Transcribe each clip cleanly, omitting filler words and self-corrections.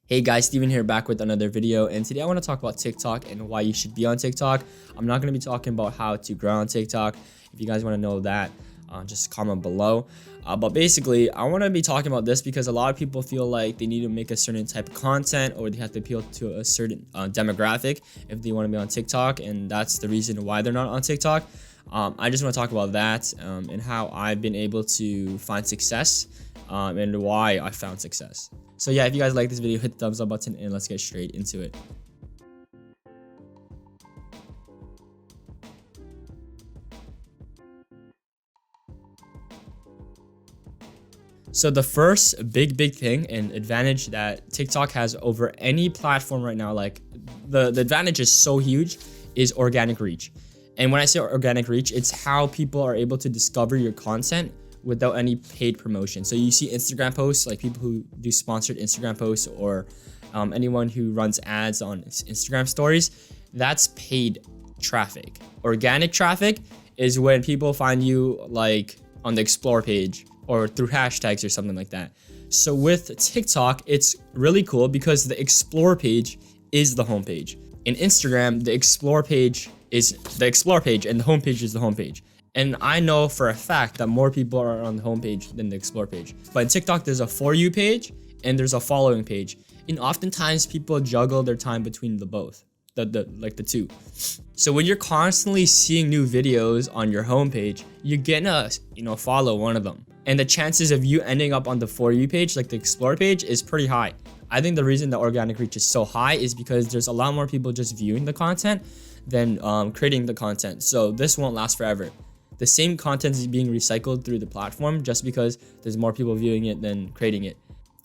Hey guys, Steven here, back with another video, and today I want to talk about TikTok and why you should be on TikTok. I'm not going to be talking about how to grow on TikTok. If you guys want to know that, just comment below. But basically, I want to be talking about this because a lot of people feel like they need to make a certain type of content or they have to appeal to a certain demographic if they want to be on TikTok, and that's the reason why they're not on TikTok. I just want to talk about that and how I've been able to find success and why I found success. So yeah, if you guys like this video, hit the thumbs up button and let's get straight into it. So the first big thing and advantage that TikTok has over any platform right now, like the advantage is so huge, is organic reach. And when I say organic reach, it's how people are able to discover your content without any paid promotion. So you see Instagram posts, like people who do sponsored Instagram posts or anyone who runs ads on Instagram stories, that's paid traffic. Organic traffic is when people find you like on the explore page or through hashtags or something like that. So with TikTok, it's really cool because the explore page is the homepage. In Instagram, the explore page is the explore page and the homepage is the homepage. And I know for a fact that more people are on the homepage than the explore page. But in TikTok, there's a For You page and there's a following page. And oftentimes people juggle their time between the both, the two. So when you're constantly seeing new videos on your homepage, you're gonna, follow one of them. And the chances of you ending up on the For You page, like the explore page, is pretty high. I think the reason the organic reach is so high is because there's a lot more people just viewing the content than creating the content. So this won't last forever. The same content is being recycled through the platform just because there's more people viewing it than creating it.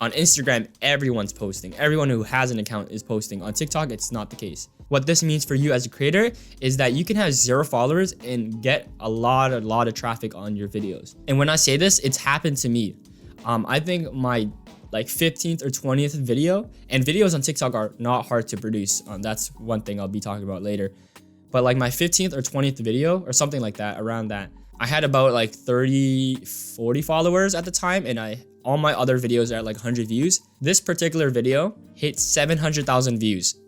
On Instagram, everyone's posting. Everyone who has an account is posting. On TikTok, it's not the case. What this means for you as a creator is that you can have 0 followers and get a lot of traffic on your videos. And when I say this, it's happened to me. I think my 15th or 20th video, and videos on TikTok are not hard to produce. That's one thing I'll be talking about later. But like my 15th or 20th video or something like that, around that, I had about 30, 40 followers at the time, and all my other videos are at 100 views. This particular video hit 700,000 views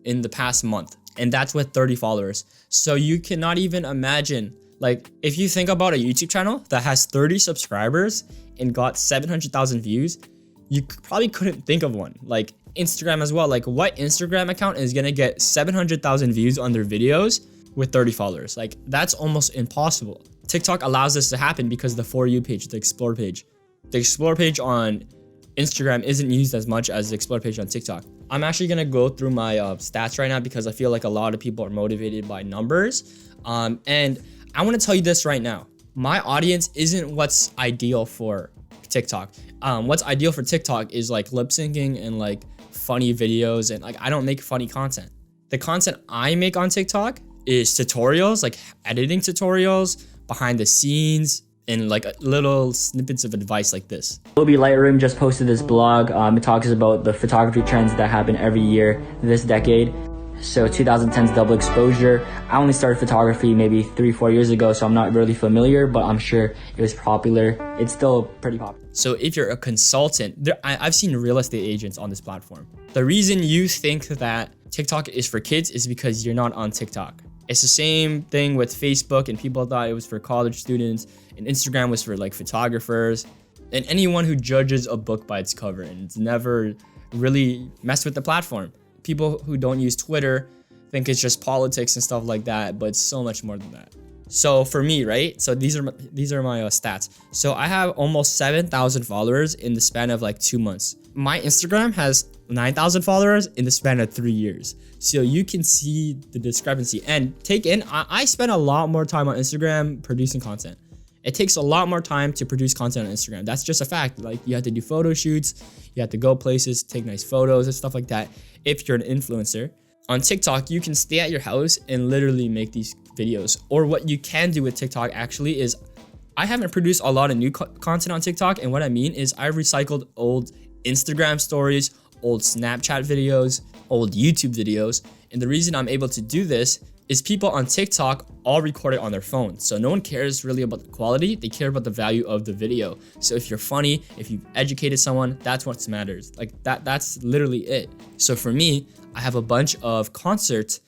in the past month, and that's with 30 followers. So you cannot even imagine, if you think about a YouTube channel that has 30 subscribers and got 700,000 views, you probably couldn't think of one. Instagram as well. What Instagram account is gonna get 700,000 views on their videos with 30 followers? That's almost impossible. TikTok allows this to happen because the For You page, the explore page. The explore page on Instagram isn't used as much as the explore page on TikTok. I'm actually gonna go through my stats right now because I feel like a lot of people are motivated by numbers. And I wanna tell you this right now. My audience isn't what's ideal for TikTok. What's ideal for TikTok is lip syncing and funny videos, and I don't make funny content. The content I make on TikTok is tutorials, editing tutorials, behind the scenes, and little snippets of advice like this. Adobe Lightroom just posted this blog. It talks about the photography trends that happen every year this decade. So 2010's double exposure. I only started photography maybe 3-4 years ago, so I'm not really familiar, but I'm sure it was popular. It's still pretty popular. So if you're a consultant, I've seen real estate agents on this platform. The reason you think that TikTok is for kids is because you're not on TikTok. It's the same thing with Facebook, and people thought it was for college students, and Instagram was for photographers and anyone who judges a book by its cover, and it's never really messed with the platform. People who don't use Twitter think it's just politics and stuff like that, but it's so much more than that. So for me, right? So these are my stats. So I have almost 7,000 followers in the span of 2 months. My Instagram has 9,000 followers in the span of 3 years. So you can see the discrepancy. And I spend a lot more time on Instagram producing content. It takes a lot more time to produce content on Instagram. That's just a fact. You have to do photo shoots, you have to go places, take nice photos and stuff like that if you're an influencer. On TikTok, you can stay at your house and literally make these videos. Or what you can do with TikTok actually is, I haven't produced a lot of new content on TikTok, and what I mean is I've recycled old Instagram stories, old Snapchat videos, old YouTube videos. And the reason I'm able to do this is people on TikTok all record it on their phone. So no one cares really about the quality. They care about the value of the video. So if you're funny, if you've educated someone, that's what matters. Like that's literally it. So for me, I have a bunch of concerts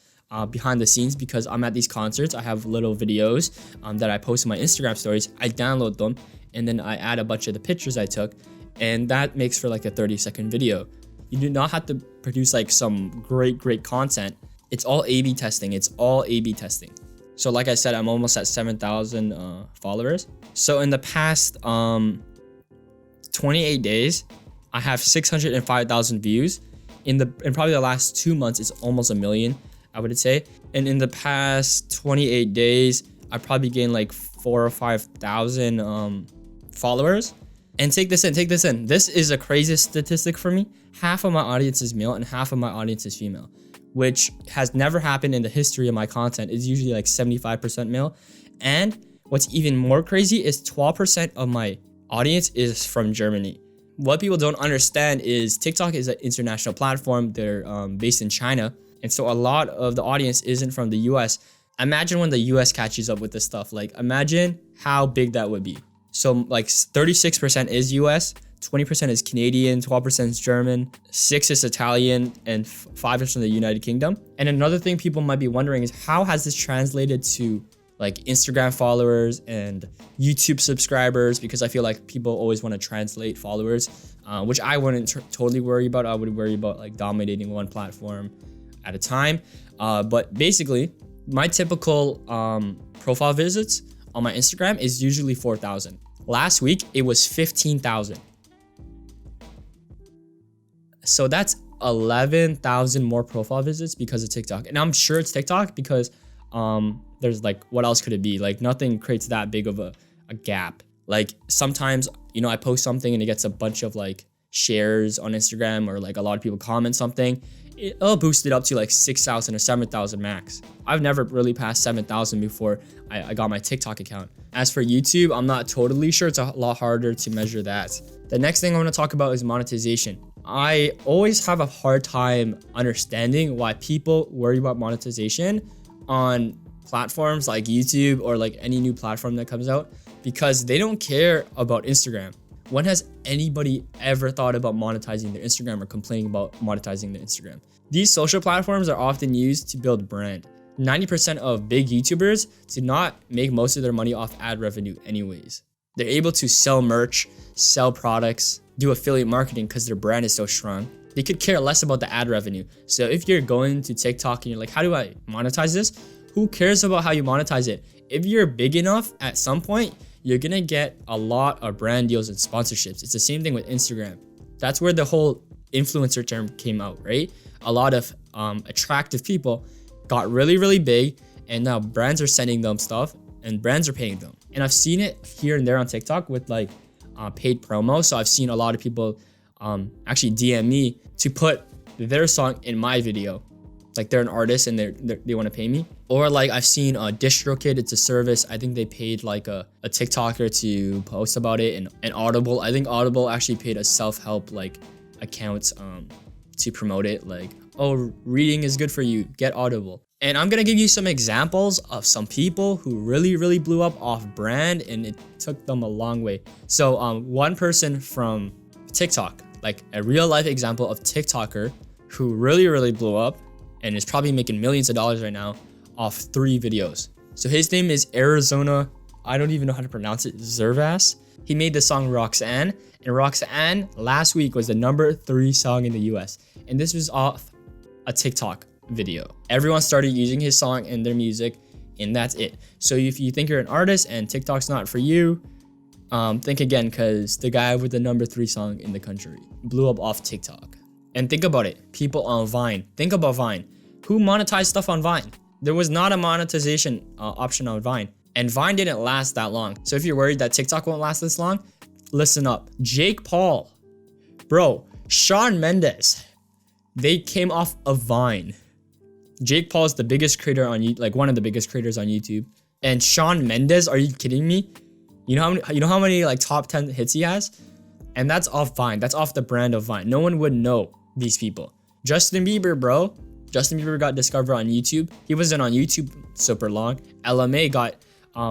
behind the scenes because I'm at these concerts. I have little videos that I post in my Instagram stories. I download them and then I add a bunch of the pictures I took, and that makes for like a 30-second video. You do not have to produce like some great content. It's all A/B testing. It's all A/B testing. So like I said, I'm almost at 7,000 followers. So in the past 28 days, I have 605,000 views. In probably the last 2 months, it's almost 1 million, I would say. And in the past 28 days, I probably gained like 4,000 or 5,000 followers. And take this in. This is a crazy statistic for me. Half of my audience is male and half of my audience is female, which has never happened in the history of my content. It's usually like 75% male. And what's even more crazy is 12% of my audience is from Germany. What people don't understand is TikTok is an international platform. They're based in China. And so a lot of the audience isn't from the US. Imagine when the US catches up with this stuff. Like imagine how big that would be. So like 36% is US, 20% is Canadian, 12% is German, 6% is Italian, and 5% is from the United Kingdom. And another thing people might be wondering is how has this translated to like Instagram followers and YouTube subscribers? Because I feel like people always want to translate followers, which I wouldn't totally worry about. I would worry about like dominating one platform at a time. But basically, my typical profile visits on my Instagram is usually 4,000. Last week, it was 15,000. So that's 11,000 more profile visits because of TikTok. And I'm sure it's TikTok because there's like, what else could it be? Like nothing creates that big of a gap. Like sometimes, you know, I post something and it gets a bunch of like shares on Instagram, or like a lot of people comment something. It'll boost it up to like 6,000 or 7,000 max. I've never really passed 7,000 before I got my TikTok account. As for YouTube, I'm not totally sure. It's a lot harder to measure that. The next thing I want to talk about is monetization. I always have a hard time understanding why people worry about monetization on platforms like YouTube or like any new platform that comes out, because they don't care about Instagram. When has anybody ever thought about monetizing their Instagram or complaining about monetizing their Instagram? These social platforms are often used to build brand. 90% of big YouTubers do not make most of their money off ad revenue anyways. They're able to sell merch, sell products, do affiliate marketing because their brand is so strong. They could care less about the ad revenue. So if you're going to TikTok and you're like, how do I monetize this? Who cares about how you monetize it? If you're big enough, at some point, you're gonna get a lot of brand deals and sponsorships. It's the same thing with Instagram. That's where the whole influencer term came out, right? A lot of attractive people got really big, and now brands are sending them stuff and brands are paying them. And I've seen it here and there on TikTok with like paid promo. So I've seen a lot of people actually DM me to put their song in my video. Like they're an artist and they want to pay me. Or like I've seen DistroKid, it's a service. I think they paid like a TikToker to post about it, and Audible. I think Audible actually paid a self-help like account to promote it. Like, oh, reading is good for you, get Audible. And I'm gonna give you some examples of some people who really blew up off brand, and it took them a long way. So one person from TikTok, like a real life example of TikToker who really blew up and is probably making millions of dollars right now off 3 videos. So his name is Arizona, I don't even know how to pronounce it, Zervas. He made the song Roxanne, and Roxanne last week was the #3 song in the US. And this was off a TikTok video. Everyone started using his song in their music, and that's it. So if you think you're an artist and TikTok's not for you, think again, because the guy with the #3 song in the country blew up off TikTok. And think about it, people on Vine. Think about Vine. Who monetized stuff on Vine? There was not a monetization option on Vine. And Vine didn't last that long. So if you're worried that TikTok won't last this long, listen up. Jake Paul, bro, Shawn Mendes, they came off of Vine. Jake Paul is the biggest creator on YouTube, like one of the biggest creators on YouTube. And Shawn Mendes, are you kidding me? You know how many like top 10 hits he has? And that's off Vine. That's off the brand of Vine. No one would know these people. Justin Bieber, bro. Justin Bieber got discovered on YouTube. He wasn't on YouTube super long. LMA got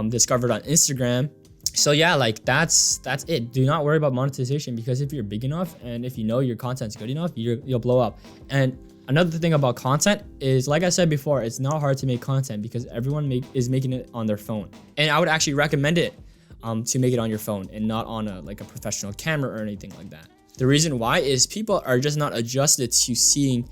discovered on Instagram. So yeah, like that's it. Do not worry about monetization, because if you're big enough and if you know your content's good enough, you'll blow up. And another thing about content is, like I said before, it's not hard to make content because everyone is making it on their phone. And I would actually recommend it to make it on your phone and not on a professional camera or anything like that. The reason why is people are just not adjusted to seeing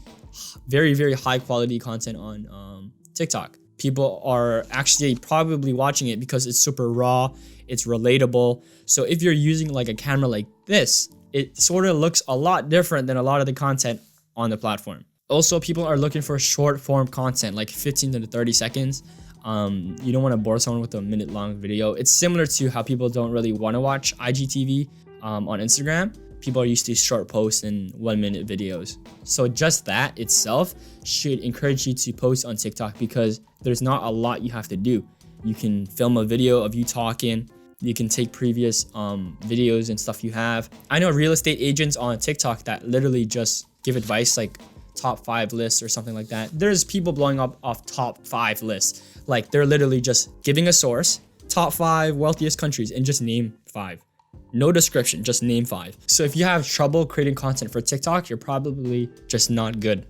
very, very high quality content on TikTok. People are actually probably watching it because it's super raw, it's relatable. So if you're using like a camera like this, it sort of looks a lot different than a lot of the content on the platform. Also, people are looking for short form content, like 15 to 30 seconds. You don't want to bore someone with a minute-long video. It's similar to how people don't really want to watch IGTV on Instagram. People are used to short posts and 1-minute videos. So just that itself should encourage you to post on TikTok, because there's not a lot you have to do. You can film a video of you talking. You can take previous videos and stuff you have. I know real estate agents on TikTok that literally just give advice, like top 5 lists or something like that. There's people blowing up off top 5 lists. Like they're literally just giving a source, top 5 wealthiest countries, and just name 5. No description, just name 5. So if you have trouble creating content for TikTok, you're probably just not good.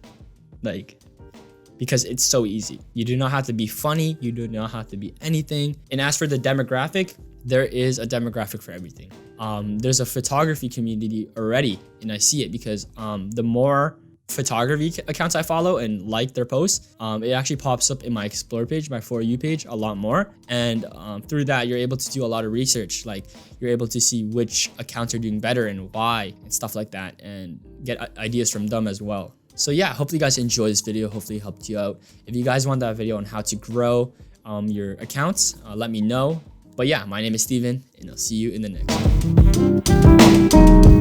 Because it's so easy. You do not have to be funny. You do not have to be anything. And as for the demographic, there is a demographic for everything. There's a photography community already, and I see it because the more photography accounts I follow and like their posts, it actually pops up in my explore page, my For You page, a lot more. And through that, you're able to do a lot of research. Like you're able to see which accounts are doing better and why and stuff like that, and get ideas from them as well. So yeah, hopefully you guys enjoyed this video. Hopefully it helped you out. If you guys want that video on how to grow your accounts, let me know. But yeah, my name is Steven, and I'll see you in the next one.